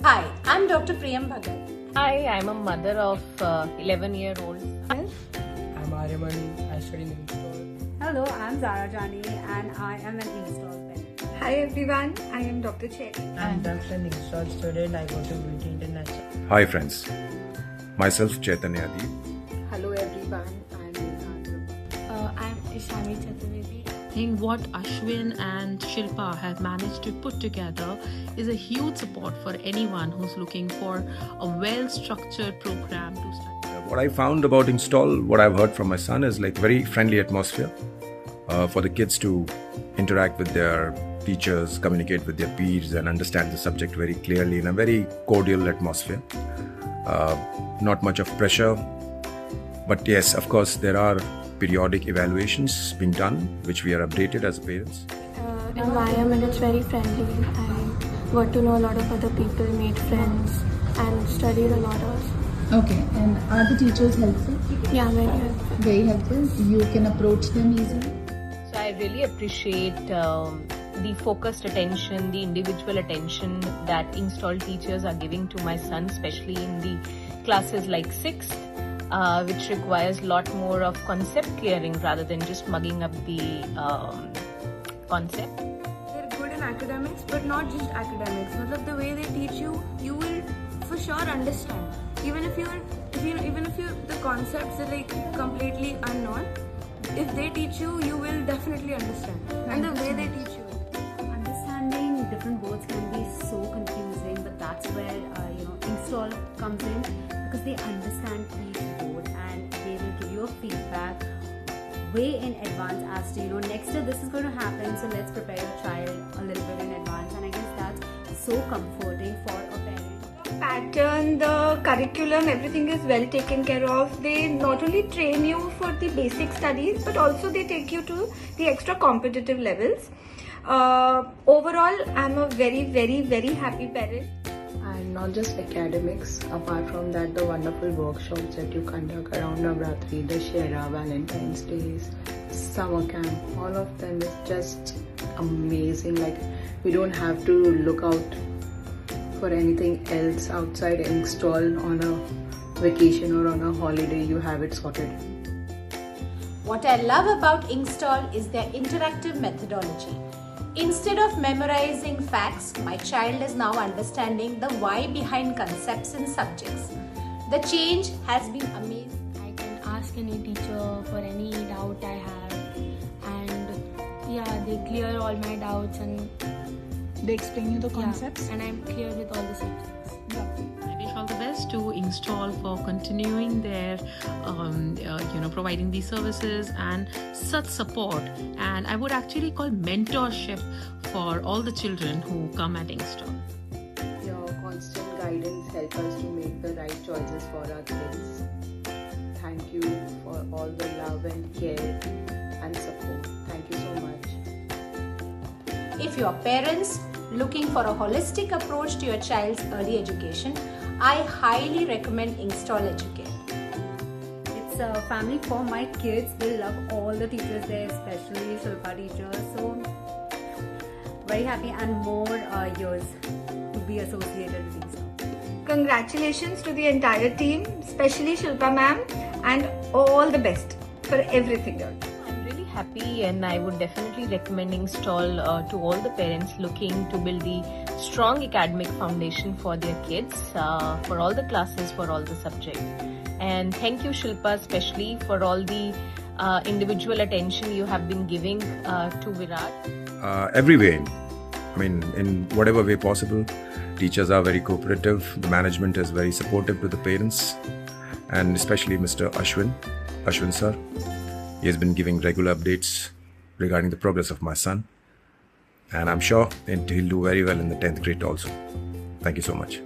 Hi, I'm Dr. Priyam Bhagat. Hi, I'm a mother of 11-year-old. I'm Aryaman. I study in inKstall. Hello, I'm Zara Jani and I am an inKstall parent. Hi everyone, I am Dr. Cherry. I'm an inKstall student. I go to Beauty International. Hi friends, myself Chaitanya Adi. Hello everyone, I'm Neha. I'm Ishami Chaturvedi. I think what Ashwin and Shilpa have managed to put together is a huge support for anyone who's looking for a well-structured program to study. What I found about inKstall, what I've heard from my son is like very friendly atmosphere for the kids to interact with their teachers, communicate with their peers and understand the subject very clearly in a very cordial atmosphere. Not much of pressure, but yes, of course, there are periodic evaluations being done, which we are updated as parents. Environment is very friendly. I got to know a lot of other people, made friends, and studied a lot also. Okay, and are the teachers helpful? Yeah, very helpful. Very helpful. You can approach them easily. So I really appreciate the focused attention, the individual attention that inKstall teachers are giving to my son, especially in the classes like 6th. Which requires a lot more of concept clearing rather than just mugging up the concept. They're good in academics, but not just academics. The way they teach you, you will for sure understand. Even if the concepts are like completely unknown, if they teach you, you will definitely understand. And the way they teach you. Understanding different words can be so confusing, but that's where inKstall comes in, because they understand each word and they will give you a feedback way in advance as to next year this is going to happen, so let's prepare your child a little bit in advance. And I guess that's so comforting for a parent. Pattern, the curriculum, everything is well taken care of. They not only train you for the basic studies, but also they take you to the extra competitive levels. Overall, I'm a very, very, very happy parent. And not just academics, apart from that, the wonderful workshops that you conduct around Navratri, the Shera, Valentine's Days, summer camp, all of them is just amazing. Like, we don't have to look out for anything else outside inKstall on a vacation or on a holiday. You have it sorted. What I love about inKstall is their interactive methodology. Instead of memorizing facts, my child is now understanding the why behind concepts and subjects. The change has been amazing. I can ask any teacher for any doubt I have, and yeah, they clear all my doubts and They explain you the concepts. and I'm clear with all the subjects. I wish all the best to inKstall for continuing their, providing these services and such support. And I would actually call mentorship for all the children who come at inKstall. Your constant guidance helps us to make the right choices for our kids. Thank you for all the love and care and support. Thank you so much. If you are parents looking for a holistic approach to your child's early education, I highly recommend inKstall Educare. It's a family for my kids. They love all the teachers there, especially Shilpa teachers. So very happy and more years to be associated with inKstall. Congratulations to the entire team, especially Shilpa ma'am, and all the best for everything. I'm really happy, and I would definitely recommend inKstall to all the parents looking to build the strong academic foundation for their kids, for all the classes, for all the subjects. And thank you, Shilpa, especially for all the individual attention you have been giving to Virat. Every way, in whatever way possible, teachers are very cooperative, the management is very supportive to the parents, and especially Mr. Ashwin sir. He has been giving regular updates regarding the progress of my son, and I'm sure he'll do very well in the 10th grade also. Thank you so much.